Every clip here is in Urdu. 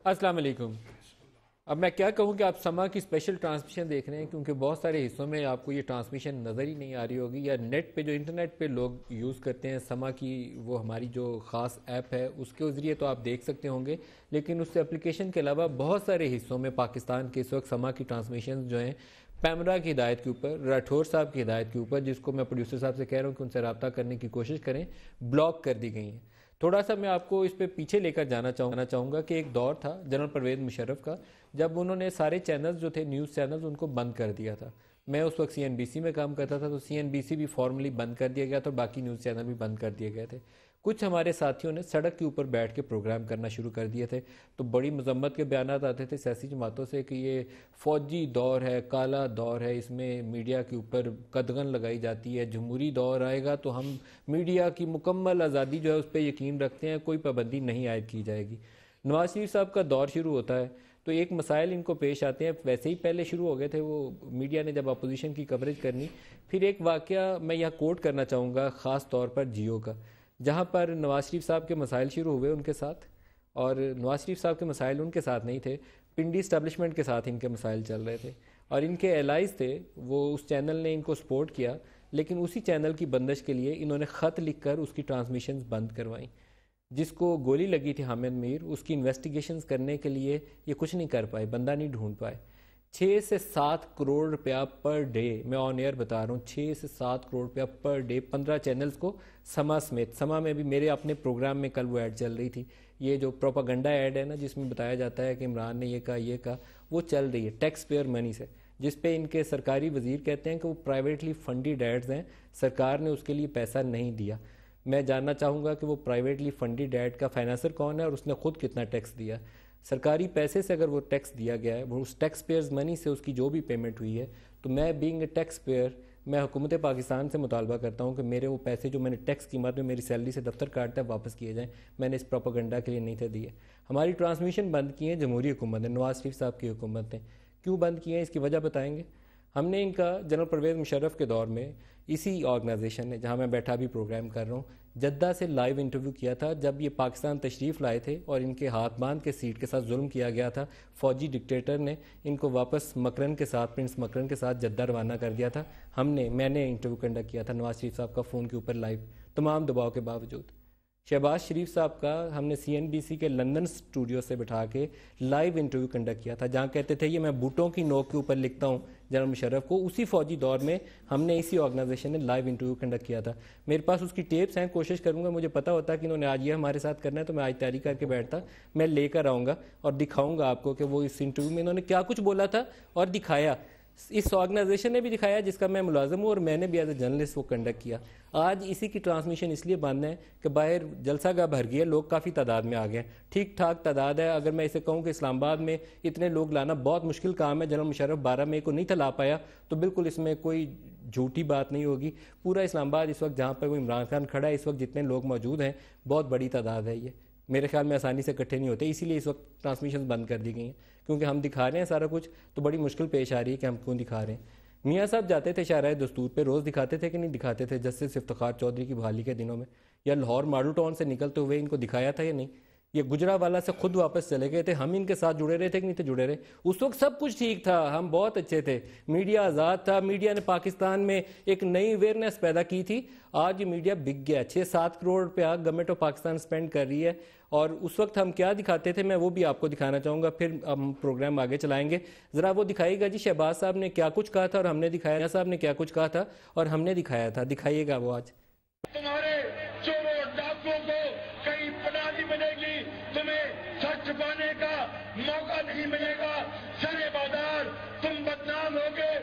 السلام علیکم. اب میں کیا کہوں کہ آپ سما کی اسپیشل ٹرانسمیشن دیکھ رہے ہیں، کیونکہ بہت سارے حصوں میں آپ کو یہ ٹرانسمیشن نظر ہی نہیں آ رہی ہوگی، یا نیٹ پہ جو انٹرنیٹ پہ لوگ یوز کرتے ہیں سما کی وہ ہماری جو خاص ایپ ہے اس کے ذریعے تو آپ دیکھ سکتے ہوں گے، لیکن اس اپلیکیشن کے علاوہ بہت سارے حصوں میں پاکستان کے اس وقت سما کی ٹرانسمیشن جو ہیں پیمرا کی ہدایت کے اوپر، راٹھور صاحب کی ہدایت کے اوپر، جس کو میں پروڈیوسر صاحب سے کہہ رہا ہوں کہ ان سے رابطہ کرنے کی کوشش کریں، بلاک کر دی گئی ہیں. تھوڑا سا میں آپ کو اس پہ پیچھے لے کر جانا چاہوں گا کہ ایک دور تھا جنرل پرویز مشرف کا، جب انہوں نے سارے چینلز جو تھے نیوز چینلز ان کو بند کر دیا تھا. میں اس وقت سی این بی سی میں کام کرتا تھا، تو سی این بی سی بھی فارملی بند کر دیا گیا تھا، باقی نیوز چینل بھی بند کر دیے گئے تھے. کچھ ہمارے ساتھیوں نے سڑک کے اوپر بیٹھ کے پروگرام کرنا شروع کر دیے تھے، تو بڑی مذمت کے بیانات آتے تھے سیاسی جماعتوں سے کہ یہ فوجی دور ہے، کالا دور ہے، اس میں میڈیا کے اوپر قدغن لگائی جاتی ہے، جمہوری دور آئے گا تو ہم میڈیا کی مکمل آزادی جو ہے اس پہ یقین رکھتے ہیں، کوئی پابندی نہیں عائد کی جائے گی. نواز شریف صاحب کا دور شروع ہوتا ہے تو ایک مسائل ان کو پیش آتے ہیں، ویسے ہی پہلے شروع ہو گئے تھے وہ میڈیا نے جب اپوزیشن کی کوریج کرنی. پھر ایک واقعہ میں یہاں کوٹ کرنا چاہوں گا خاص طور پر جیو کا، جہاں پر نواز شریف صاحب کے مسائل شروع ہوئے ان کے ساتھ، اور نواز شریف صاحب کے مسائل ان کے ساتھ نہیں تھے، پنڈی اسٹیبلشمنٹ کے ساتھ ان کے مسائل چل رہے تھے، اور ان کے الائز تھے، وہ اس چینل نے ان کو سپورٹ کیا، لیکن اسی چینل کی بندش کے لیے انہوں نے خط لکھ کر اس کی ٹرانسمیشنز بند کروائیں. جس کو گولی لگی تھی حامد میر، اس کی انویسٹیگیشنز کرنے کے لیے یہ کچھ نہیں کر پائے، بندہ نہیں ڈھونڈ پائے. 6 سے 7 کروڑ روپیہ پر ڈے، میں آن ایئر بتا رہا ہوں، 6 سے 7 کروڑ روپیہ پر ڈے 15 چینلز کو سما سمیت. سما میں بھی میرے اپنے پروگرام میں کل وہ ایڈ چل رہی تھی، یہ جو پروپاگنڈا ایڈ ہے نا جس میں بتایا جاتا ہے کہ عمران نے یہ کہا، وہ چل رہی ہے ٹیکس پیئر منی سے، جس پہ ان کے سرکاری وزیر کہتے ہیں کہ وہ پرائیویٹلی فنڈیڈ ایڈز ہیں، سرکار نے اس کے لیے پیسہ نہیں دیا. میں جاننا چاہوں گا کہ وہ پرائیویٹلی فنڈیڈ ایڈ کا فائنانسر کون ہے اور اس نے خود کتنا ٹیکس دیا. سرکاری پیسے سے اگر وہ ٹیکس دیا گیا ہے، وہ اس ٹیکس پیئرز منی سے اس کی جو بھی پیمنٹ ہوئی ہے، تو میں بینگ اے ٹیکس پیئر میں حکومت پاکستان سے مطالبہ کرتا ہوں کہ میرے وہ پیسے جو میں نے ٹیکس کی مد میں میری سیلری سے دفتر کاٹتا ہے واپس کیے جائیں. میں نے اس پروپاگنڈا کے لیے نہیں تھے دیے. ہماری ٹرانسمیشن بند کی ہیں جمہوری حکومت نے، نواز شریف صاحب کی حکومت نے. کیوں بند کیے ہیں اس کی وجہ بتائیں گے؟ ہم نے ان کا جنرل پرویز مشرف کے دور میں اسی آرگنائزیشن نے، جہاں میں بیٹھا بھی پروگرام کر رہا ہوں، جدہ سے لائیو انٹرویو کیا تھا جب یہ پاکستان تشریف لائے تھے اور ان کے ہاتھ باندھ کے سیٹ کے ساتھ ظلم کیا گیا تھا. فوجی ڈکٹیٹر نے ان کو واپس مکرن کے ساتھ، پرنس مکرن کے ساتھ جدہ روانہ کر دیا تھا. میں نے انٹرویو کنڈکٹ کیا تھا نواز شریف صاحب کا فون کے اوپر لائیو، تمام دباؤ کے باوجود. شہباز شریف صاحب کا ہم نے سی این بی سی کے لندن اسٹوڈیو سے بٹھا کے لائیو انٹرویو کنڈکٹ کیا تھا، جہاں کہتے تھے یہ میں بوٹوں کی نوک کے اوپر لکھتا ہوں جنرل مشرف کو. اسی فوجی دور میں ہم نے اسی آرگنائزیشن نے لائیو انٹرویو کنڈکٹ کیا تھا. میرے پاس اس کی ٹیپس ہیں، کوشش کروں گا، مجھے پتا ہوتا کہ انہوں نے آج یہ ہمارے ساتھ کرنا ہے تو میں آج تیاری کر کے بیٹھتا، میں لے کر آؤں گا اور دکھاؤں گا آپ کو کہ وہ اس انٹرویو میں انہوں نے کیا کچھ بولا تھا اور دکھایا. اس آرگنائزیشن نے بھی دکھایا جس کا میں ملازم ہوں، اور میں نے بھی ایز اے جرنلسٹ وہ کنڈکٹ کیا. آج اسی کی ٹرانسمیشن اس لیے بند ہے کہ باہر جلسہ گاہ بھر گئی ہے، لوگ کافی تعداد میں آ گئے ہیں، ٹھیک ٹھاک تعداد ہے. اگر میں اسے کہوں کہ اسلام آباد میں اتنے لوگ لانا بہت مشکل کام ہے، جنرل مشرف 12 مئی کو نہیں تھا لا پایا، تو بالکل اس میں کوئی جھوٹی بات نہیں ہوگی. پورا اسلام آباد اس وقت جہاں پہ وہ عمران خان کھڑا ہے، اس وقت جتنے لوگ موجود ہیں بہت بڑی تعداد ہے. یہ میرے خیال میں آسانی سے اکٹھے نہیں ہوتے، اسی لیے اس وقت ٹرانسمیشن بند کر دی گئی ہیں، کیونکہ ہم دکھا رہے ہیں سارا کچھ، تو بڑی مشکل پیش آ رہی ہے کہ ہم کیوں دکھا رہے ہیں. میاں صاحب جاتے تھے شاہراہ دستور پہ، روز دکھاتے تھے کہ نہیں دکھاتے تھے جسٹس افتخار چودھری کی بحالی کے دنوں میں؟ یا لاہور ماڈل ٹاؤن سے نکلتے ہوئے ان کو دکھایا تھا یا نہیں؟ یہ گجرانوالہ سے خود واپس چلے گئے تھے، ہم ان کے ساتھ جڑے رہے تھے کہ نہیں تھے جڑے رہے؟ اس وقت سب کچھ ٹھیک تھا، ہم بہت اچھے تھے، میڈیا آزاد تھا، میڈیا نے پاکستان میں ایک نئی اویئرنیس پیدا کی تھی. آج یہ میڈیا بک گیا، 6-7 کروڑ روپیہ گورنمنٹ آف پاکستان سپینڈ کر رہی ہے. اور اس وقت ہم کیا دکھاتے تھے میں وہ بھی آپ کو دکھانا چاہوں گا، پھر ہم پروگرام آگے چلائیں گے. ذرا وہ دکھائیے گا جی، شہباز صاحب نے کیا کچھ کہا تھا اور ہم نے دکھایا، میاں صاحب نے کیا کچھ کہا تھا اور ہم نے دکھایا تھا. دکھائیے گا وہ آج. تمہارے چوروں ڈاکوؤں کو کہیں پناہ نہیں ملے گی، تمہیں سچ چھپانے کا موقع نہیں ملے گا. سرے بازار تم بدنام ہوگے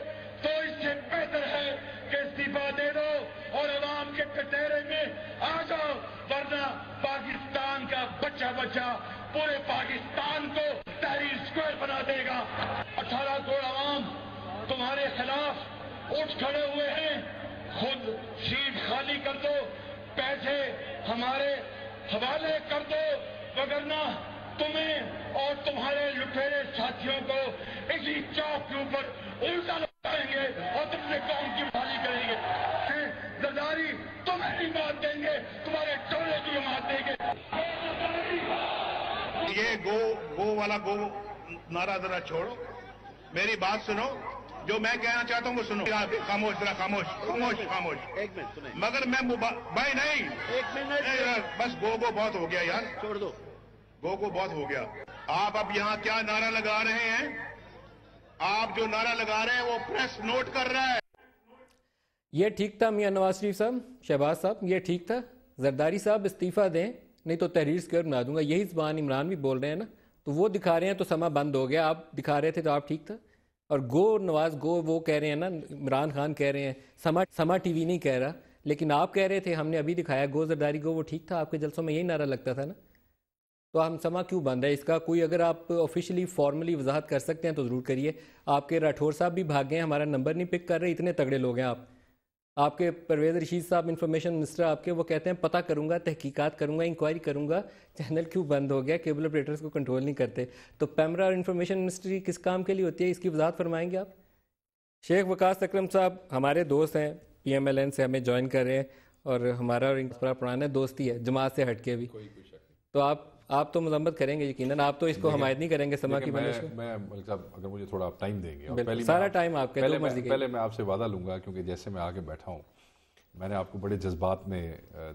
تو اس سے بہتر ہے کہ استعفیٰ دے دو اور عوام کے کٹہرے میں آ جاؤ، ورنہ پاکستان کا بچہ پورے پاکستان کو تحریر اسکوائر بنا دے گا. 18 کروڑ عوام تمہارے خلاف اٹھ کھڑے ہوئے ہیں. خود سیٹ خالی کر دو، پیسے ہمارے حوالے کر دو، وگرنہ تمہیں اور تمہارے لٹیرے ساتھیوں کو اسی چوک کے اوپر الٹا لگائیں گے اور تم نے قوم کی بحالی کریں گے. زرداری تمہیں نہیں مات دیں گے، تمہارے ٹولے کی مات دیں گے. یہ گو والا گو نعرہ ذرا چھوڑو, میری بات سنو, جو میں کہنا چاہتا ہوں وہ سنو. خاموش ذرا, خاموش خاموش خاموش. ایک منٹ سنیں, مگر میں بھائی نہیں, ایک منٹ بس گو بہت ہو گیا یار, چھوڑ دو. گو بہت ہو گیا. آپ اب یہاں کیا نعرہ لگا رہے ہیں؟ آپ جو نعرہ لگا رہے ہیں وہ پریس نوٹ کر رہا ہے. یہ ٹھیک تھا میاں نواز شریف صاحب, شہباز صاحب, یہ ٹھیک تھا؟ زرداری صاحب استعفیٰ دیں, نہیں تو تحریر اسکوائر بنا دوں گا. یہی زبان عمران بھی بول رہے ہیں نا, تو وہ دکھا رہے ہیں تو سما بند ہو گیا. آپ دکھا رہے تھے تو آپ ٹھیک تھا. اور گو نواز گو وہ کہہ رہے ہیں نا, عمران خان کہہ رہے ہیں, سما ٹی وی نہیں کہہ رہا, لیکن آپ کہہ رہے تھے, ہم نے ابھی دکھایا گو زرداری گو, وہ ٹھیک تھا. آپ کے جلسوں میں یہی نعرہ لگتا تھا نا, تو ہم سما کیوں بند ہے؟ اس کا کوئی اگر آپ آفیشلی فارملی وضاحت کر سکتے ہیں تو ضرور کریے. آپ کے راٹھور صاحب بھی بھاگ گئے ہیں, ہمارا نمبر نہیں پک کر رہے, اتنے تگڑے لوگ ہیں آپ. آپ کے پرویز رشید صاحب انفارمیشن منسٹر آپ کے, وہ کہتے ہیں پتہ کروں گا, تحقیقات کروں گا, انکوائری کروں گا, چینل کیوں بند ہو گیا, کیبل آپریٹرز کو کنٹرول نہیں کرتے. تو پیمرا اور انفارمیشن منسٹری کس کام کے لیے ہوتی ہے, اس کی وضاحت فرمائیں گے آپ؟ شیخ وقاص اکرم صاحب ہمارے دوست ہیں, پی ایم ایل این سے ہمیں جوائن کر رہے ہیں, اور ہمارا اور بڑا پرانا دوستی ہے جماعت سے ہٹ کے بھی. تو آپ تو مذمت کریں گے یقیناً, آپ تو اس کو حمایت نہیں کریں گے سما کی بندش کو. میں ملک صاحب اگر مجھے تھوڑا آپ ٹائم دیں گے, سارا ٹائم آپ کے, پہلے میں آپ سے وعدہ لوں گا, کیونکہ جیسے میں آگے بیٹھا ہوں میں نے آپ کو بڑے جذبات میں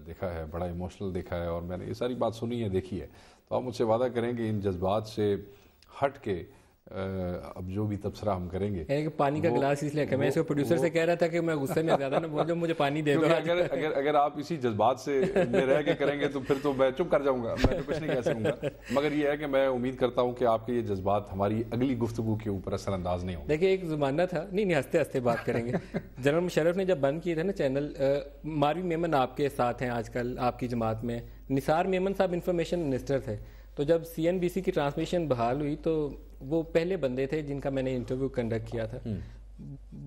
دیکھا ہے, بڑا ایموشنل دیکھا ہے, اور میں نے یہ ساری بات سنی ہے, دیکھی ہے. تو آپ مجھ سے وعدہ کریں گے ان جذبات سے ہٹ کے اب جو بھی تبصرہ ہم کریں گے, یعنی کہ پانی کا گلاس اس لیے کہ میں اس کو پروڈیوسر سے کہہ رہا تھا کہ میں غصے میں زیادہ نہ بول جاؤں, مجھے پانی دے دو. اگر آپ اسی جذبات سے میں رہ کے کریں گے تو پھر تو میں چپ کر جاؤں گا, میں تو کچھ نہیں کہہ سکوں گا. مگر یہ ہے کہ میں امید کرتا ہوں کہ آپ کے یہ جذبات ہماری اگلی گفتگو کے اوپر اثر انداز نہیں ہوں گے. دیکھیں ایک زمانہ تھا, نہیں ہنستے ہنستے بات کریں گے. جنرل مشرف نے جب بند کیے تھے نا چینل, ماروی میمن آپ کے ساتھ ہیں آج کل آپ کی جماعت میں, نثار میمن صاحب انفارمیشن منسٹر تھے, تو جب سی این بی سی کی ٹرانسمیشن بحال ہوئی تو وہ پہلے بندے تھے جن کا میں نے انٹرویو کنڈکٹ کیا تھا.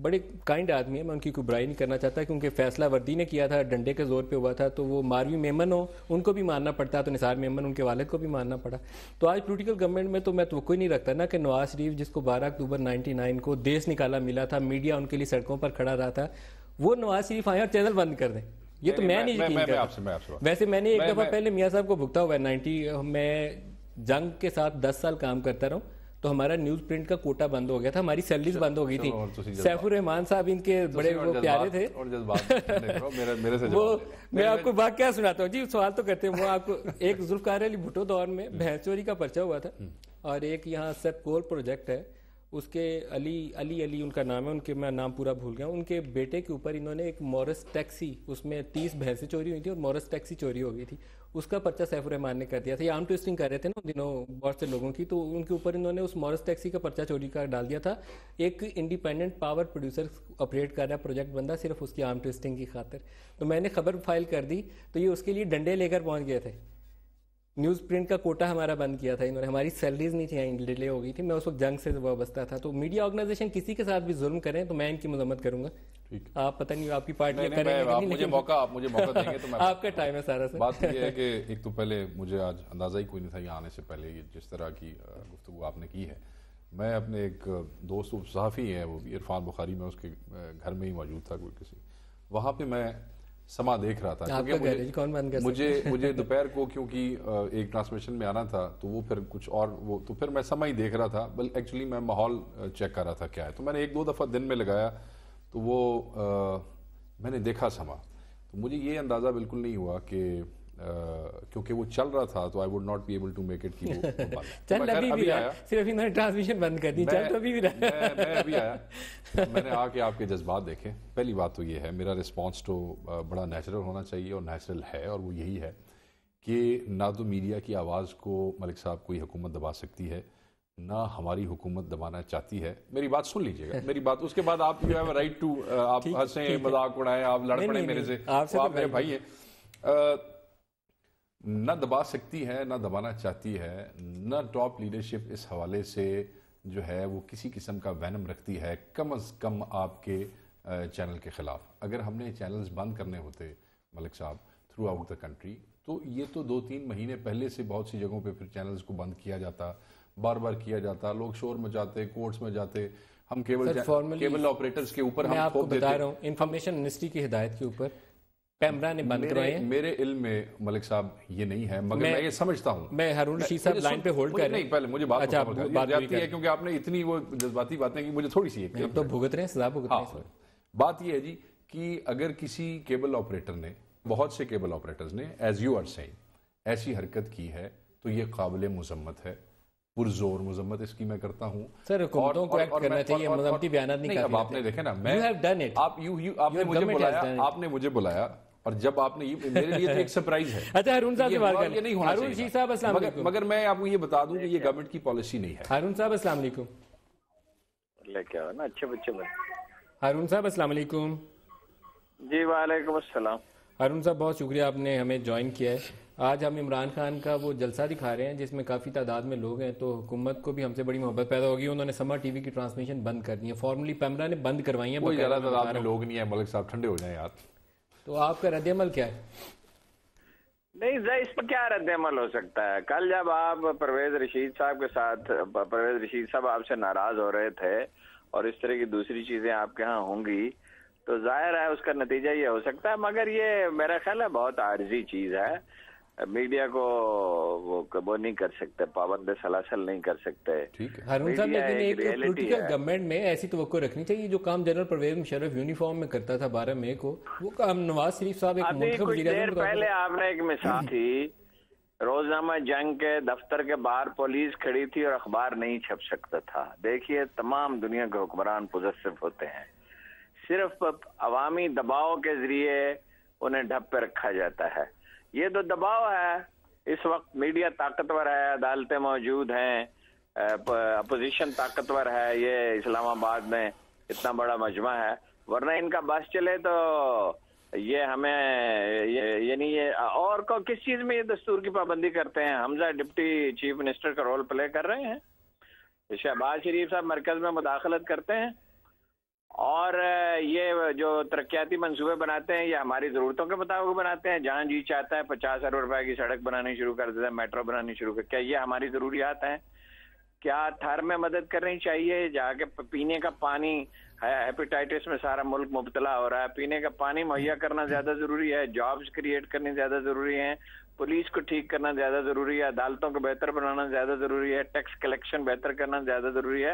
بڑے کائنڈ آدمی ہیں, میں ان کی کوئی برائی نہیں کرنا چاہتا, کیونکہ فیصلہ وردی نے کیا تھا, ڈنڈے کے زور پہ ہوا تھا, تو وہ ماروی میمن ہو ان کو بھی ماننا پڑتا, تو نثار میمن ان کے والد کو بھی ماننا پڑا. تو آج پولیٹیکل گورنمنٹ میں تو میں توقع نہیں رکھتا نا کہ نواز شریف جس کو 12 اکتوبر 99 کو دیس نکالا ملا تھا, میڈیا ان کے لیے سڑکوں پر کھڑا رہا تھا, وہ نواز شریف آئے اور چینل بند کر دیں. یہ تو میں نہیں یقین کرتا. ویسے میں نے ایک دفعہ پہلے میاں صاحب کو بھگتا ہوا ہے 90, میں جنگ کے ساتھ 10 سال کام کرتا رہا ہوں, تو ہمارا نیوز پرنٹ کا کوٹا بند ہو گیا تھا, ہماری سیلریز بند ہو گئی تھی. سیف الرحمان صاحب ان کے بڑے وہ پیارے تھے, وہ میں آپ کو بات کیا سناتا ہوں جی, سوال تو کرتے ہیں. وہ آپ کو ایک ذوالفقار علی بھٹو دور میں بھینس چوری کا پرچہ ہوا تھا, اور ایک یہاں سیپ کول پروجیکٹ ہے, اس کے علی ان کا نام ہے, ان کے میں نام پورا بھول گیا, ان کے بیٹے کے اوپر انہوں نے ایک مورس ٹیکسی, اس میں 30 بھینسیں چوری ہوئی تھی اور مورس ٹیکسی چوری ہو گئی تھی, اس کا پرچہ سیف الرحمان نے کر دیا تھا. یہ آرم ٹویسٹنگ کر رہے تھے نا دنوں بہت سے لوگوں کی, تو ان کے اوپر انہوں نے اس مورس ٹیکسی کا پرچہ چوری کا ڈال دیا تھا. ایک انڈیپینڈنٹ پاور پروڈیوسر آپریٹ کر رہا ہے پروجیکٹ بندہ, صرف اس کی آرم ٹویسٹنگ کی خاطر. تو میں نے خبر فائل کر دی, تو یہ اس کے لیے ڈنڈے لے کر پہنچ گئے تھے. نیوز پرنٹ کا کوٹا ہمارا بند کیا تھا انہوں نے, ہماری سیلریز نہیں تھیں, ڈیلے ہو گئی تھی, میں اس وقت جنگ سے وابستہ تھا. تو میڈیا آرگنائزیشن کسی کے ساتھ بھی ظلم کریں تو میں ان کی مذمت کروں گا. آپ پتہ نہیں آپ کی پارٹی کریں گے, آپ مجھے موقع دیں گے تو میں, آپ کا ٹائم ہے سارا. بات یہ ہے کہ ایک تو پہلے مجھے آج اندازہ ہی کوئی نہیں تھا یہاں آنے سے پہلے, یہ جس طرح کی گفتگو آپ نے کی ہے. میں اپنے ایک دوست صحافی ہیں, وہ بھی عرفان بخاری, میں اس کے گھر میں ہی موجود تھا, کوئی کسی وہاں پہ میں سما دیکھ رہا تھا, مجھے دوپہر کو کیونکہ ایک ٹرانسمیشن میں آنا تھا, تو وہ پھر کچھ اور وہ, تو پھر میں سما ہی دیکھ رہا تھا, بل ایکچولی میں ماحول چیک کر رہا تھا کیا ہے. تو میں نے 1-2 دفعہ دن میں لگایا, تو وہ میں نے دیکھا سما, تو مجھے یہ اندازہ بالکل نہیں ہوا کہ کیونکہ وہ چل رہا تھا, تو I would not be able to make it کہ وہ چل ابھی آیا, صرف انہوں نے ٹرانسمیشن بند کر دی, چل تو ابھی بھی رہا. میں ابھی آیا, میں نے آ کے آپ کے جذبات دیکھے. پہلی بات تو یہ ہے, میرا رسپانس تو بڑا نیچرل ہونا چاہیے, اور نیچرل ہے, اور وہ یہی ہے کہ نہ تو میڈیا کی آواز کو ملک صاحب کوئی حکومت دبا سکتی ہے, نہ ہماری حکومت دبانا چاہتی ہے. میری بات سن لیجیے گا, میری بات, اس کے بعد آپ یو ہیو رائٹ ٹو, آپ ہنسیں, مذاق اڑائیں, آپ لڑ پڑیں میرے سے, آپ میرے بھائی ہیں. نہ دبا سکتی ہے, نہ دبانا چاہتی ہے, نہ ٹاپ لیڈرشپ اس حوالے سے جو ہے وہ کسی قسم کا وینم رکھتی ہے, کم از کم آپ کے چینل کے خلاف. اگر ہم نے چینلز بند کرنے ہوتے ملک صاحب تھرو آؤٹ دا کنٹری, تو یہ تو 2-3 مہینے پہلے سے بہت سی جگہوں پہ پھر چینلز کو بند کیا جاتا, بار بار کیا جاتا, لوگ شور مچاتے, کورٹس میں جاتے, ہم کیبل آپریٹرز کے اوپر میں آپ کو بتا رہا ہوں انفارمیشن منسٹری کی ہدایت کے اوپر پیمرا نے بند کرائے ہیں. میرے علم میں ملک صاحب یہ نہیں ہے، مگر میں یہ سمجھتا ہوں. میں ہارون رشید صاحب لائن پہ ہولڈ کر رہے ہیں. نہیں، پہلے مجھے بات جاتی ہے کیونکہ آپ نے اتنی وہ جذباتی باتیں کی، مجھے تھوڑی سی ہم تو بھگت رہے ہیں، سزا بھگت رہے ہیں. بات یہ ہے جی کہ اگر کسی کیبل آپریٹر نے، بہت سے کیبل آپریٹرز نے ایز یو آر سیئنگ ایسی حرکت کی ہے تو یہ قابل مذمت ہے، پرزور مذمت اس کی میں کرتا ہوں. سر حکومتوں کو ایکٹ کرنا چاہیے، مذمتی بیانات نہیں اب آپ نے دیکھا نا، میں آپ نے مجھے بلایا اور جب آپ نے میرے لیے تو ایک سرپرائز ہے. اچھا ہارون صاحب سے بات کریں. یہ نہیں ہونا ہارون رشید صاحب السلام علیکم. مگر میں آپ کو یہ بتا دوں کہ یہ گورنمنٹ کی پالیسی نہیں ہے. ہارون صاحب السلام علیکم. کیا نا اچھے بچے بنے. ہارون صاحب السلام علیکم. جی وعلیکم السلام. ہارون صاحب بہت شکریہ، آپ نے ہمیں جوائن کیا ہے. آج ہم عمران خان کا وہ جلسہ دکھا رہے ہیں جس میں کافی تعداد میں لوگ ہیں، تو حکومت کو بھی ہم سے بڑی محبت پیدا ہوگی. انہوں نے سما ٹی وی کی ٹرانسمیشن بند کر دی ہے، فارملی پیمرا نے بند کروائی ہیں. کوئی زیادہ تعداد میں لوگ نہیں ہیں ملک صاحب، ٹھنڈے ہو جائیں یار. تو آپ کا رد عمل کیا ہے؟ نہیں اس پر کیا رد عمل ہو سکتا ہے؟ کل جب آپ پرویز رشید صاحب کے ساتھ، پرویز رشید صاحب آپ سے ناراض ہو رہے تھے اور اس طرح کی دوسری چیزیں آپ کے ہاں ہوں گی تو ظاہر ہے اس کا نتیجہ یہ ہو سکتا ہے. مگر یہ میرا خیال ہے بہت عارضی چیز ہے. میڈیا کو وہ نہیں کر سکتے، پابند سلاسل نہیں کر سکتے. ہارون صاحب لیکن ایک پولیٹیکل گورنمنٹ میں ایسی توقع رکھنی چاہیے جو کام جنرل پرویز مشرف یونیفارم میں کرتا تھا 12 مئی کو، وہ کام نواز شریف صاحب ایک منتخب وزیر اعظم. دیر پہلے آپ نے ایک مثال تھی، روزنامہ جنگ کے دفتر کے باہر پولیس کھڑی تھی اور اخبار نہیں چھپ سکتا تھا. دیکھیے تمام دنیا کے حکمران پوزیسو ہوتے ہیں، صرف عوامی دباؤ کے ذریعے انہیں ڈھپ پہ رکھا جاتا ہے. یہ تو دباؤ ہے. اس وقت میڈیا طاقتور ہے، عدالتیں موجود ہیں، اپوزیشن طاقتور ہے، یہ اسلام آباد میں اتنا بڑا مجمع ہے. ورنہ ان کا بس چلے تو یہ ہمیں یعنی یہ اور کو کس چیز میں یہ دستور کی پابندی کرتے ہیں؟ حمزہ ڈپٹی چیف منسٹر کا رول پلے کر رہے ہیں، شہباز شریف صاحب مرکز میں مداخلت کرتے ہیں، اور یہ جو ترقیاتی منصوبے بناتے ہیں یہ ہماری ضرورتوں کے مطابق بناتے ہیں. جہاں جی چاہتا ہے 50 ارب روپے کی سڑک بنانی شروع کر دیتے ہیں، میٹرو بنانی شروع کر. کیا یہ ہماری ضروریات ہیں؟ کیا تھر میں مدد کرنی چاہیے؟ جہاں کے پینے کا پانی ہے، ہیپیٹائٹس میں سارا ملک مبتلا ہو رہا ہے، پینے کا پانی مہیا کرنا زیادہ ضروری ہے، جابز کریٹ کرنے زیادہ ضروری ہیں، پولیس کو ٹھیک کرنا زیادہ ضروری ہے، عدالتوں کو بہتر بنانا زیادہ ضروری ہے، ٹیکس کلیکشن بہتر کرنا زیادہ ضروری ہے،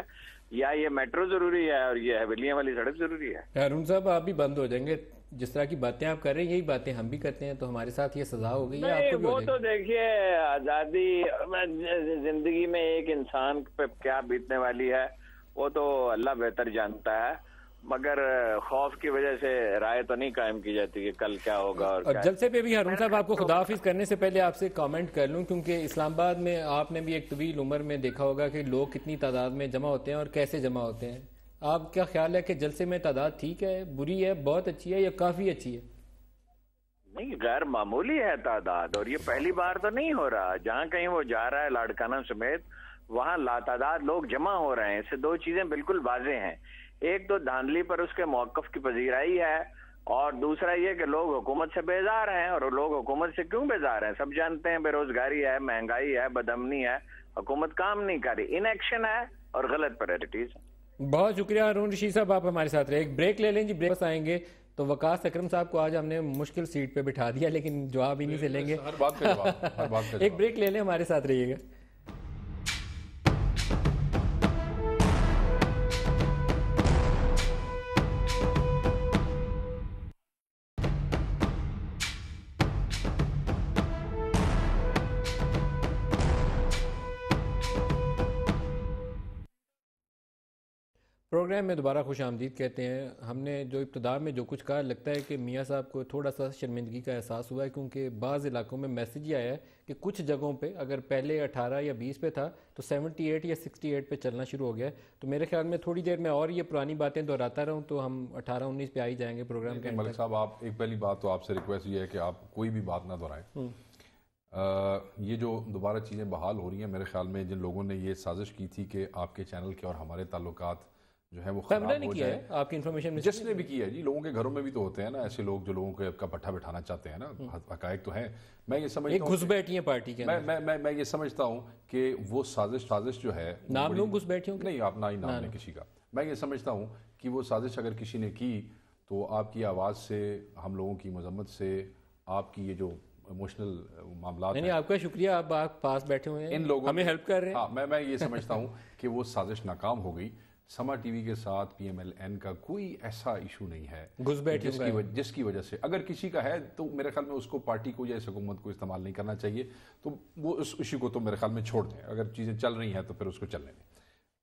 یا یہ میٹرو ضروری ہے اور یہ حویلیاں والی سڑک ضروری ہے؟ ہارون صاحب آپ بھی بند ہو جائیں گے. جس طرح کی باتیں آپ کر رہے ہیں یہی باتیں ہم بھی کرتے ہیں، تو ہمارے ساتھ یہ سزا ہو گئی ہے آپ کو بھی. وہ تو دیکھیے آزادی زندگی میں ایک انسان پہ کیا بیتنے والی ہے وہ تو اللہ بہتر جانتا ہے، مگر خوف کی وجہ سے رائے تو نہیں قائم کی جاتی کہ کل کیا ہوگا. اور جلسے پہ بھی ہارون صاحب آپ کو خدا حافظ کرنے سے پہلے آپ سے کامنٹ کر لوں، کیونکہ اسلام آباد میں آپ نے بھی ایک طویل عمر میں دیکھا ہوگا کہ لوگ کتنی تعداد میں جمع ہوتے ہیں اور کیسے جمع ہوتے ہیں. آپ کیا خیال ہے کہ جلسے میں تعداد ٹھیک ہے، بری ہے، بہت اچھی ہے یا کافی اچھی ہے؟ نہیں، غیر معمولی ہے تعداد، اور یہ پہلی بار تو نہیں ہو رہا. جہاں کہیں وہ جا رہا ہے لاڑکانہ سمیت وہاں لاتعداد لوگ جمع ہو رہے ہیں. اس سے دو چیزیں بالکل واضح ہیں، ایک تو دھاندلی پر اس کے موقف کی پذیرائی ہے، اور دوسرا یہ کہ لوگ حکومت سے بیزار ہیں. اور لوگ حکومت سے کیوں بیزار ہیں؟ سب جانتے ہیں، بے روزگاری ہے، مہنگائی ہے، بدامنی ہے، حکومت کام نہیں کر رہی، انیکشن ہے اور غلط پرائرٹیز. بہت شکریہ ہارون رشید صاحب، آپ ہمارے ساتھ رہے. ایک بریک لے لیں جی، بریک آئیں گے تو وقاص اکرم صاحب کو آج ہم نے مشکل سیٹ پہ بٹھا دیا، لیکن جواب انہی سے لیں گے. ہر بات کا جواب. ایک بریک لے لیں، ہمارے ساتھ رہیے گا. پروگرام میں دوبارہ خوش آمدید کہتے ہیں. ہم نے جو ابتدا میں جو کچھ کہا، لگتا ہے کہ میاں صاحب کو تھوڑا سا شرمندگی کا احساس ہوا ہے، کیونکہ بعض علاقوں میں میسیج ہی آیا ہے کہ کچھ جگہوں پہ اگر پہلے 18 یا 20 پہ تھا تو 78 یا 68 پہ چلنا شروع ہو گیا ہے. تو میرے خیال میں تھوڑی دیر میں اور یہ پرانی باتیں دہراتا رہوں تو ہم 18-19 پہ آ ہی جائیں گے پروگرام کے. ملک صاحب آپ ایک پہلی بات تو آپ سے ریکویسٹ یہ ہے کہ آپ کوئی بھی بات نہ دہرائیں. یہ جو دوبارہ چیزیں بحال ہو رہی ہیں، میرے خیال میں جن لوگوں نے یہ سازش کی تھی کہ آپ کے چینل کے اور ہمارے تعلقات جو ہے وہ خراب ہو جائے، آپ کی انفارمیشن میں جس نے بھی کی ہے جی، لوگوں کے گھروں میں بھی تو ہوتے ہیں نا ایسے لوگ جو لوگوں کو کا پٹھا بٹھانا چاہتے ہیں نا. حقائق تو ہیں. میں یہ سمجھتا ہوں گھس بیٹھی ہیں پارٹی کے اندر. میں یہ سمجھتا ہوں کہ وہ سازش جو ہے، نام لوں گھس بیٹھی ہوں نہیں، آپ نہ ہی نام لیں کسی کا. میں یہ سمجھتا ہوں کہ وہ سازش اگر کسی نے کی تو آپ کی آواز سے، ہم لوگوں کی مذمت سے، آپ کی یہ جو ایموشنل معاملات نہیں آپ کا شکریہ، آپ پاس بیٹھے ہوئے ہیں، ان لوگوں ہمیں ہیلپ کر رہے ہیں. ہاں میں یہ سمجھتا ہوں کہ وہ سازش ناکام ہو گئی. سما ٹی وی کے ساتھ پی ایم ایل این کا کوئی ایسا ایشو نہیں ہے جس کی وجہ سے اگر کسی کا ہے تو میرے خیال میں اس کو پارٹی کو یا اس حکومت کو استعمال نہیں کرنا چاہیے. تو وہ اس ایشو کو تو میرے خیال میں چھوڑ دیں. اگر چیزیں چل رہی ہیں تو پھر اس کو چلنے دیں.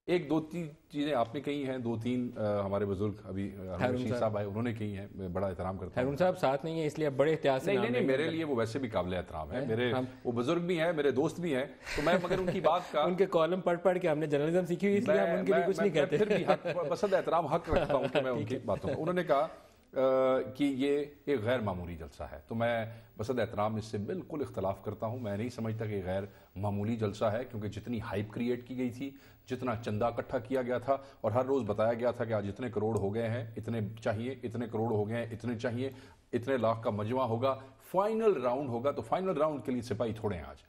ایک دو تین چیزیں آپ نے کہی ہیں، دو تین ہمارے بزرگ ابھی رشید صاحب آئے انہوں نے کہی ہیں، میں بڑا احترام کرتا ہوں. ہارون صاحب ساتھ نہیں ہیں اس لیے بڑے احتیاط سے نہیں میرے لیے وہ ویسے بھی قابل احترام ہے. میرے وہ بزرگ بھی ہیں، میرے دوست بھی ہیں. تو میں مگر ان کی بات کا ان کے کالم پڑھ کے ہم نے جرنلزم سیکھی ہوئی، اس لیے ہم ان کے لیے کچھ نہیں کہتے. پھر بھی بسد احترام حق رکھتا ہوں کہ میں ان کی باتوں میں. انہوں نے کہا کہ یہ ایک غیر معمولی جلسہ ہے، تو میں بسد احترام اس سے بالکل اختلاف کرتا ہوں. میں نہیں سمجھتا کہ غیر معمولی جلسہ ہے، کیونکہ جتنی ہائپ کریٹ کی گئی تھی، جتنا چندہ اکٹھا کیا گیا تھا اور ہر روز بتایا گیا تھا کہ آج اتنے کروڑ ہو گئے ہیں، اتنے چاہیے، اتنے کروڑ ہو گئے ہیں، اتنے چاہیے، اتنے لاکھ کا مجمع ہوگا، فائنل راؤنڈ ہوگا. تو فائنل راؤنڈ کے لیے سپاہی تھوڑے ہیں آج.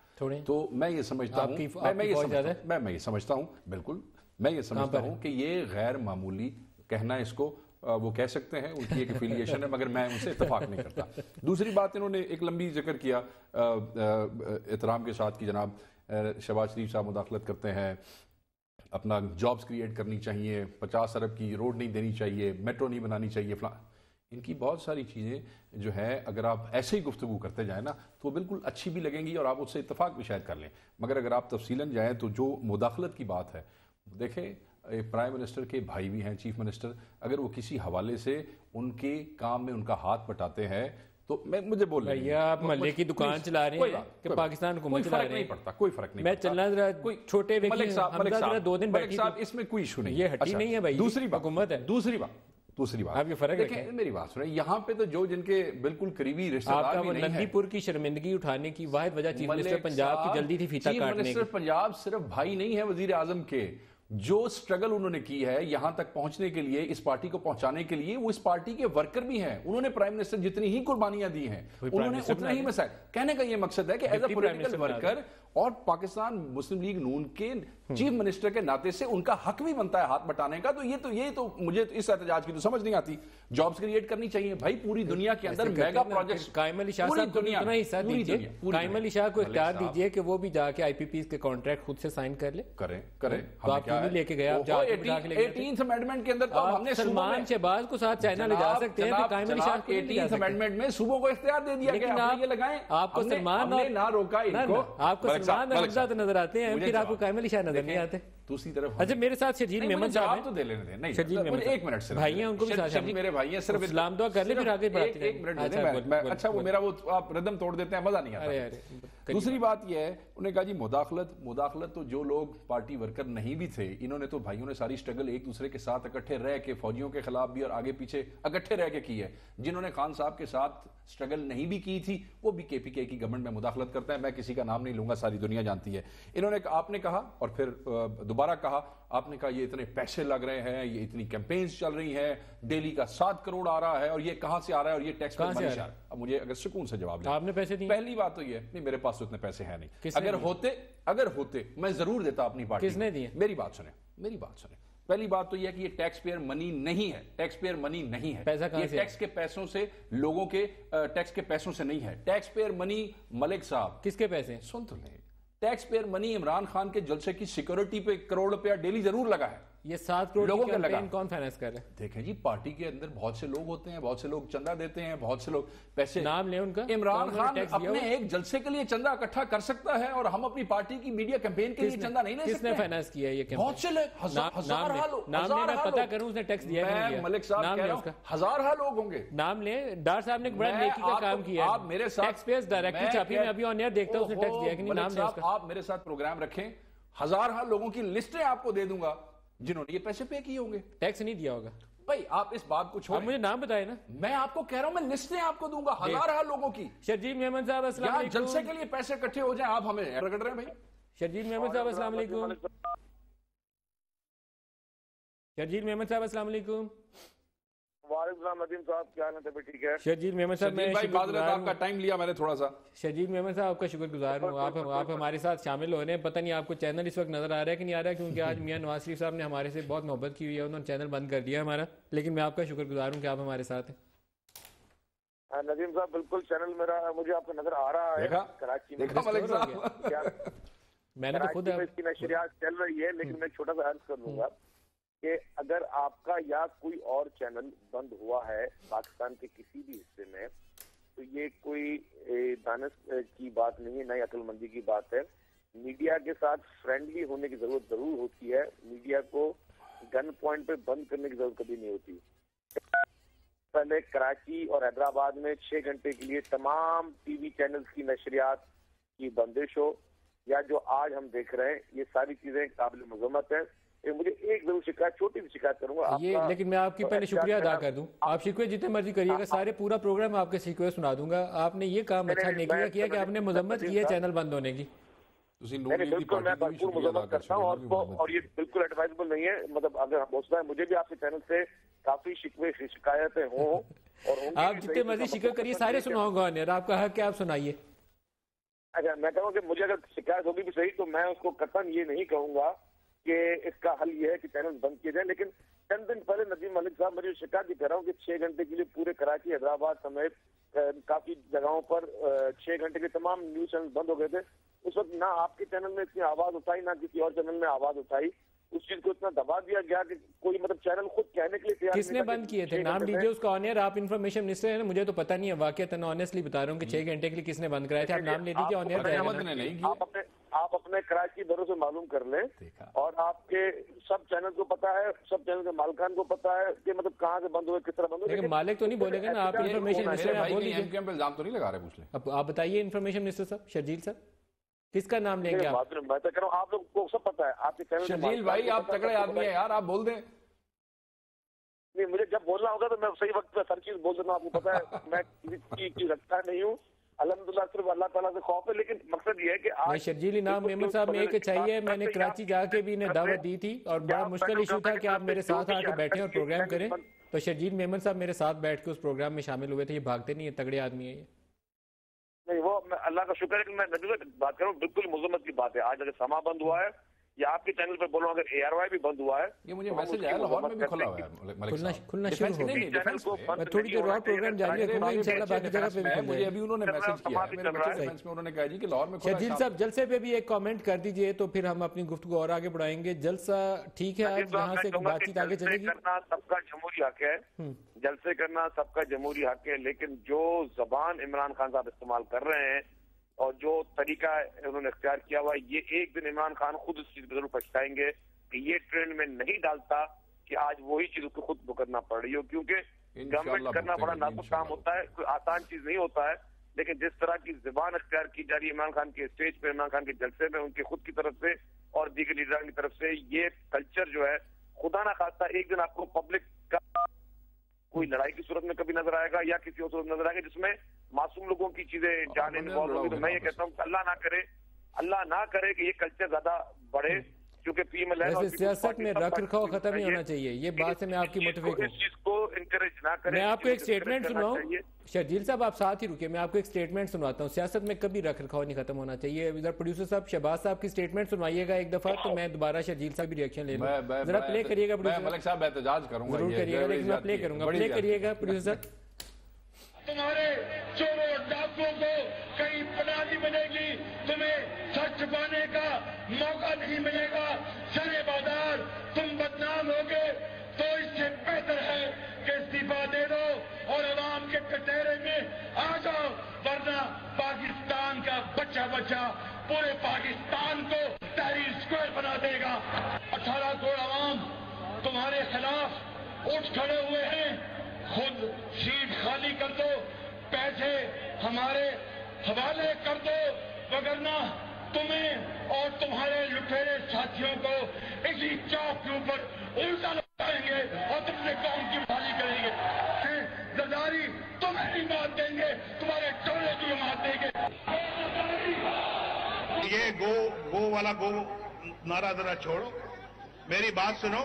تو میں یہ سمجھتا ہوں میں یہ سمجھتا ہوں بالکل میں یہ سمجھتا ہوں کہ یہ غیر معمولی کہنا اس کو وہ کہہ سکتے ہیں، ان کی ایک افیلیشن ہے، مگر میں ان سے اتفاق نہیں کرتا. دوسری بات انہوں نے ایک لمبی ذکر کیا احترام کے ساتھ کہ جناب شہباز شریف صاحب مداخلت کرتے ہیں، اپنا جابز کریٹ کرنی چاہیے، 50 ارب کی روڈ نہیں دینی چاہیے، میٹرو نہیں بنانی چاہیے، ان کی بہت ساری چیزیں جو ہے اگر آپ ایسے ہی گفتگو کرتے جائیں نا تو بالکل اچھی بھی لگیں گی اور آپ اس سے اتفاق بھی شاید کر لیں. مگر اگر آپ تفصیلاً جائیں تو جو مداخلت کی بات ہے، دیکھیں پرائم منسٹر کے بھائی بھی ہیں چیف منسٹر، اگر وہ کسی حوالے سے ان کے کام میں ان کا ہاتھ بٹاتے ہیں تو مجھے بول رہے ہیں آپ محلے کی دکان چلا رہے ہیں کہ پاکستان حکومت چلا رہے ہیں، نہیں پڑتا، کوئی فرق نہیں. میں چلنا ذرا چھوٹے ملک صاحب 2 دن بیٹھی صاحب اس میں کوئی ایشو نہیں، یہ ہٹی نہیں ہے بھائی، دوسری حکومت ہے. دوسری بات آپ یہ فرق دیکھیں، میری بات سنیں، یہاں پہ تو جو جن کے بالکل قریبی رشتہ دار بھی نہیں ہیں، نندی پور کی شرمندگی اٹھانے کی واحد وجہ چیف منسٹر پنجاب کی جلدی تھی فیتا کاٹنے کی. چیف منسٹر پنجاب صرف بھائی نہیں ہے وزیر اعظم کے. جو سٹرگل انہوں نے کی ہے یہاں تک پہنچنے کے لیے، اس پارٹی کو پہنچانے کے لیے، وہ اس پارٹی کے ورکر بھی ہیں. انہوں نے پرائم منسٹر جتنی ہی قربانیاں دی ہیں انہوں نے اتنا ہی مسائل. کہنے کا یہ مقصد ہے کہ ایز اے پولیٹیکل ورکر اور پاکستان مسلم لیگ نون کے چیف منسٹر کے ناطے سے ان کا حق بھی بنتا ہے ہاتھ بٹانے کا. تو یہ تو مجھے اس احتجاج کی تو سمجھ نہیں آتی. جابز کریٹ کرنی چاہیے بھائی پوری دنیا کے اندر، میگا پروجیکٹس. قائم علی شاہ صاحب کو اتنا حصہ دیجیے، قائم علی شاہ کو اختیار دیجیے کہ وہ بھی جا کے آئی پی پیز کے کانٹریکٹ خود سے سائن کر لے. کریں تو آپ کیوں نہیں لے کے گئے؟ آپ 18th امینڈمنٹ کے اندر تو ہم نے سلمان شہباز کو ساتھ چائنا لے جا سکتے ہیں، قائم علی شاہ 18th امینڈمنٹ میں صوبوں کو اختیار دے دیا گیا. یہ لگائیں، آپ کو سلمان نہ روکا ان کو، آپ کو سلمان حمزہ نظر آتے ہیں، پھر آپ کو قائم علی شاہ نظر نہیں آتے. دوسری طرف اچھا میرے ساتھ شرجیل میمن صاحب تو دے لینے دیں. نہیں شرجیل میمن ایک منٹ سے بھائی ہیں، ان کو بھی ساتھ شرجیل میرے بھائی ہیں، صرف اسلام دعا کر لیں پھر آگے بڑھتے ہیں. ایک منٹ میں اچھا وہ میرا وہ آپ ردم توڑ دیتے ہیں، مزہ نہیں آتا. دوسری بات یہ ہے، انہوں نے کہا جی مداخلت تو جو لوگ پارٹی ورکر نہیں بھی تھے، انہوں نے تو بھائیوں نے ساری سٹرگل ایک دوسرے کے ساتھ اکٹھے رہ کے فوجیوں کے خلاف بھی اور آگے پیچھے اکٹھے رہ کے کی ہے. جنہوں نے خان صاحب کے ساتھ سٹرگل نہیں بھی کی تھی وہ بھی کے پی کے کی گورنمنٹ میں مداخلت کرتے ہیں. میں کسی کا نام نہیں لوں گا، ساری دنیا جانتی ہے. آپ نے کہا اور پھر دوبارہ کہا، آپ نے کہا یہ اتنے پیسے لگ رہے ہیں، یہ اتنی کیمپینز چل رہی ہیں، ڈیلی کا 7 کروڑ آ رہا ہے اور یہ کہاں سے آ رہا ہے اور یہ ٹیکس پر منی شار. اب مجھے اگر سکون سے جواب لیں، آپ نے پیسے دیے؟ پہلی بات تو یہ نہیں، میرے پاس تو اتنے پیسے ہیں نہیں. اگر ہوتے میں ضرور دیتا اپنی پارٹی. کس نے دیے؟ میری بات سنیں. پہلی بات تو یہ ہے کہ یہ ٹیکس پیئر منی نہیں ہے. ٹیکس پیئر منی نہیں ہے. یہ ٹیکس کے پیسوں سے، لوگوں کے ٹیکس کے پیسوں سے نہیں ہے. ٹیکس پیئر منی ملک صاحب کس کے پیسے؟ سن تو لیں. ٹیکس پیئر منی عمران خان کے جلسے کی سیکورٹی پہ کروڑ روپیہ ڈیلی ضرور لگا ہے. یہ 7 کروڑ لوگوں کی کے لگا. کیمپین کون فائنانس کر رہا ہے؟ دیکھیں جی، پارٹی کے اندر بہت سے لوگ ہوتے ہیں، بہت سے لوگ چندہ دیتے ہیں، بہت سے لوگ پیسے. نام لیں ان کا. عمران خان اپنے ایک جلسے کے لیے چندہ اکٹھا کر سکتا ہے اور ہم اپنی پارٹی کی میڈیا کیمپین کے لیے چندہ نہیں لے سکتے. کس نے فائنانس کیا ہے یہ کیمپین؟ بہت سے لوگ، ہزارہ لوگ. نام لیں، میں پتہ کروں اس نے ٹیکس دیا ہے کہ نہیں دیا. ملک صاحب کہہ رہا ہوں ہزارہ لوگ ہوں گے. نام لیں. ڈار صاحب نے بڑا نیکی کا کام کیا ہے. آپ میرے ساتھ ٹیکس پیئرز ڈائریکٹری چھاپی میں ابھی آن ایئر دیکھتا ہوں اس نے ٹیکس دیا ہے کہ نہیں. نام لیں اس کا. آپ میرے ساتھ پروگرام رکھیں، ہزارہ لوگوں کی لسٹیں آپ کو دے دوں گا جنہوں نے یہ پیسے پے کیے ہوں گے. ٹیکس نہیں دیا ہوگا بھائی. آپ اس بات کو چھوڑیں، مجھے نام بتائے نا. میں آپ کو کہہ رہا ہوں میں لسٹیں آپ کو دوں گا ہزارہ لوگوں کی. شرجیل میمن صاحب السلام علیکم. جلسے کے لیے پیسے اکٹھے ہو جائیں، آپ ہمیں رگڑ رہے ہیں بھائی. شرجیل میمن صاحب السلام علیکم. شرجیل میمن صاحب السلام علیکم. وعلیکم السلام ندیم صاحب، کیا حال ہے؟ ٹھیک ہے شرجیل میمن صاحب، میں بھائی معذرت آپ کا ٹائم لیا میں نے تھوڑا سا. شرجیل میمن صاحب آپ کا شکر گزار ہوں، آپ ہمارے ساتھ شامل ہو رہے ہیں. پتہ نہیں آپ کو چینل اس وقت نظر آ رہا ہے کہ نہیں آ رہا ہے، کیونکہ آج میاں نواز شریف صاحب نے ہمارے سے بہت محبت کی ہوئی ہے، انہوں نے چینل بند کر دیا ہمارا، لیکن میں آپ کا شکر گزار ہوں کہ آپ ہمارے ساتھ ہیں. ندیم صاحب بالکل چینل میرا مجھے آپ کو نظر آ رہا ہے کراچی میں. ملک صاحب میں نے تو خود اس کی نشریات چل رہی ہے، لیکن میں چھوٹا سا عرض کر لوں گا کہ اگر آپ کا یا کوئی اور چینل بند ہوا ہے پاکستان کے کسی بھی حصے میں تو یہ کوئی دانش کی بات نہیں ہے، نہ ہی عقل مندی کی بات ہے. میڈیا کے ساتھ فرینڈلی ہونے کی ضرورت ضرور ہوتی ہے، میڈیا کو گن پوائنٹ پہ بند کرنے کی ضرورت کبھی نہیں ہوتی. پہلے کراچی اور حیدرآباد میں 6 گھنٹے کے لیے تمام ٹی وی چینلز کی نشریات کی بندش ہو، یا جو آج ہم دیکھ رہے ہیں، یہ ساری چیزیں قابل مذمت ہیں. مجھے ایک ضرور شکایت، چھوٹی سی شکایت کروں گا یہ، لیکن میں آپ کی پہلے شکریہ ادا کر دوں. آپ شکوے جتنے مرضی کریے گا، سارے پورا پروگرام آپ کے شکوے سنا دوں گا. آپ نے یہ کام اچھا نیکی کیا کہ آپ نے مذمت کی ہے چینل بند ہونے کی. بالکل میں بھرپور مذمت کرتا ہوں اور یہ بالکل ایڈوائزبل نہیں ہے. مطلب اگر ہم ہوتا ہے مجھے بھی آپ کے چینل سے کافی شکوے شکایتیں ہوں اور آپ جتنے مرضی شکوے کریے، سارے سناؤں گا. آپ کا حق ہے، آپ سنائیے. اچھا، میں کہوں کہ مجھے اگر شکایت ہوگی بھی صحیح تو میں اس کو قطعاً یہ نہیں کہوں گا کہ اس کا حل یہ ہے کہ چینل بند کیے جائیں. لیکن چند دن پہلے ندیم ملک صاحب مجھے شکایت بھی کر رہا ہوں کہ 6 گھنٹے کے لیے پورے کراچی، حیدرآباد سمیت کافی جگہوں پر 6 گھنٹے کے تمام نیوز چینل بند ہو گئے تھے. اس وقت نہ آپ کے چینل میں اتنی آواز اٹھائی، نہ کسی اور چینل میں آواز اٹھائی. اس چیز کو اتنا دبا دیا گیا کہ کوئی مطلب چینل خود کہنے کے لیے تیار. کس نے بند کیے تھے؟ نام لیجیے اس کا آنر. آپ انفارمیشن منسٹر ہیں، مجھے تو پتہ نہیں ہے واقعہ، آنیسٹلی بتا رہا ہوں کہ 6 گھنٹے کے لیے کس نے بند کرایا تھا. آپ نام لے لیجیے، آنر. آپ اپنے کراچی دوروں سے معلوم کر لیں، اور آپ کے سب چینل کو پتا ہے، سب چینل کے مالکان کو پتا ہے کہ مطلب کہاں سے بند ہوئے، کس طرح بند ہوئے. لیکن مالک تو نہیں بولے گا نا. آپ انفارمیشن منسٹر آپ بول لیجیے. الزام تو نہیں لگا رہے، پوچھ لیں. آپ بتائیے انفارمیشن منسٹر صاحب، شرجیل صاحب، کس کا نام لیں گے آپ؟ میں تو کہہ رہا ہوں آپ لوگ کو سب پتا ہے. آپ کے چینل شرجیل بھائی آپ تگڑے آدمی ہیں یار، آپ بول دیں. نہیں، مجھے جب بولنا ہوگا تو میں صحیح وقت پہ ہر چیز بول دینا. آپ کو پتا ہے میں کسی چیز رکھتا نہیں ہوں، الحمدللہ صرف اللہ تعالیٰ سے خوف ہے. لیکن مقصد یہ ہے کہ آج شرجیل انعام میمن صاحب میں ایک چاہیے، میں نے کراچی جا کے بھی انہیں دعوت دی تھی اور بڑا مشکل ایشو تھا کہ آپ میرے ساتھ آ کے بیٹھیں اور پروگرام کریں. تو شرجیل میمن صاحب میرے ساتھ بیٹھ کے اس پروگرام میں شامل ہوئے تھے. یہ بھاگتے نہیں ہیں، تگڑے آدمی ہیں یہ. نہیں، وہ اللہ کا شکر ہے کہ میں بات کروں، بالکل مذمت کی بات ہے. آج اگر سما بند ہوا ہے یا آپ کے چینل پہ بولوں اگر ARY بھی بند ہوا ہے، یہ مجھے میسج آیا لاہور میں بھی کھلا ہوا ہے، کھلنا شروع ہو گیا. میں تھوڑی دیر اور پروگرام جاری رکھوں گا انشاءاللہ، باقی جگہ پہ بھی مجھے ابھی انہوں نے میسج کیا ہے میرے بچے ڈیفنس میں، انہوں نے کہا جی کہ لاہور میں کھلا ہے. شرجیل صاحب جلسے پہ بھی ایک کامنٹ کر دیجئے تو پھر ہم اپنی گفتگو اور آگے بڑھائیں گے. جلسہ ٹھیک ہے، آج یہاں سے بات چیت آگے چلے گی. کرنا سب کا جمہوری حق ہے، جلسے کرنا سب کا جمہوری حق ہے. لیکن جو زبان عمران خان صاحب استعمال کر رہے ہیں اور جو طریقہ انہوں نے اختیار کیا ہوا، یہ ایک دن عمران خان خود اس چیز پہ ضرور پچھتائیں گے کہ یہ ٹرینڈ میں نہیں ڈالتا کہ آج وہی چیز اس کو خود کرنا پڑ رہی ہو. کیونکہ گورنمنٹ کرنا بڑا نازک کام ہوتا ہے، کوئی آسان چیز نہیں ہوتا ہے. لیکن جس طرح کی زبان اختیار کی جا رہی ہے عمران خان کے اسٹیج پہ، عمران خان کے جلسے میں، ان کے خود کی طرف سے اور دیگر لیڈران کی طرف سے، یہ کلچر جو ہے خدا نہ خواستہ ایک دن آپ کو پبلک کا کوئی لڑائی کی صورت میں کبھی نظر آئے گا یا کسی اور صورت نظر آئے گا جس میں معصوم لوگوں کی چیزیں جان انوالو ہوگی. تو میں یہ کہتا ہوں کہ اللہ نہ کرے کہ یہ کلچر زیادہ بڑھے، کیونکہ پی ایم ایل ویسے سیاست میں رکھ رکھاؤ ختم نہیں ہونا چاہیے. یہ بات سے میں آپ کی متفق ہوں. اس چیز کو انکریج نہ کریں. میں آپ کو ایک سٹیٹمنٹ سناؤں شرجیل صاحب، آپ ساتھ ہی رکے، میں آپ کو ایک سٹیٹمنٹ سنواتا ہوں. سیاست میں کبھی رکھ رکھاؤ نہیں ختم ہونا چاہیے. ادھر پروڈیوسر صاحب شہباز صاحب کی سٹیٹمنٹ سنوائیے گا ایک دفعہ تو میں دوبارہ شرجیل صاحب بھی ریئیکشن لے لوں. ذرا پلے کریے گا پروڈیوسر. ملک صاحب احتجاج کروں گا، ضرور کریے گا، لیکن میں پلے کروں گا. پلے کریے گا پروڈیوسر. تمہارے چوروں ڈاکوں کو کہیں پناہ نہیں ملے گی، تمہیں سچ چھپانے کا موقع نہیں ملے گا. سرے بازار تم بدنام ہوگے تو اس سے بہتر ہے کہ استعفیٰ دے دو اور عوام کے کٹہرے میں آ جاؤ، ورنہ پاکستان کا بچہ پورے پاکستان کو تحریر اسکوائر بنا دے گا. 18 کروڑ عوام تمہارے خلاف اٹھ کھڑے ہوئے ہیں. خود سیٹ خالی کر دو، پیسے ہمارے حوالے کر دو، وگرنہ تمہیں اور تمہارے لٹیرے ساتھیوں کو اسی چوک کے اوپر الٹا لگائیں گے اور تم نے قوم کی بھالی کریں گے. زرداری تمہیں نہیں مات دیں گے، تمہارے ٹولے کی مات دیں گے. یہ گو والا گو نعرہ ذرا چھوڑو، میری بات سنو.